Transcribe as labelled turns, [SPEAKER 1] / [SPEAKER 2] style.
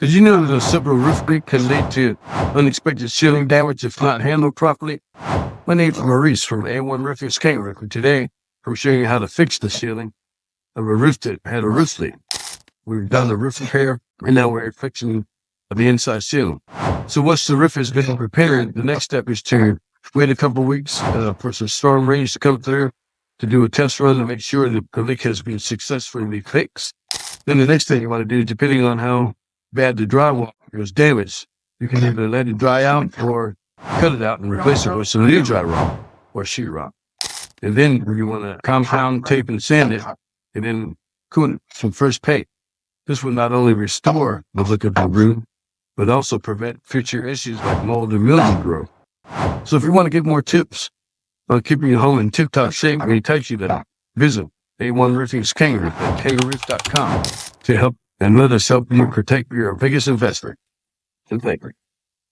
[SPEAKER 1] Did you know that a simple roof leak can lead to unexpected ceiling damage if not handled properly? My name's Maurice from A1 Roofing KangaRoof, and today I'm showing you how to fix the ceiling of a roof that had a roof leak. We've done the roof repair, and now we're fixing the inside ceiling. So once the roof has been repaired, the next step is to wait a couple of weeks for some storm rains to come through to do a test run to make sure that the leak has been successfully fixed. Then the next thing you want to do, depending on how bad the drywall was damaged, you can either let it dry out or cut it out and replace it with some new drywall or sheetrock. And then you want to compound, tape, and sand it, and then coat it some fresh paint. This will not only restore the look of the room, but also prevent future issues like mold and mildew growth. So if you want to get more tips on keeping your home in tip-top shape when you touch you, then visit A1 Roofing's KangaRoof at KangaRoof.com to help and let us help you protect your biggest investment. And thank you.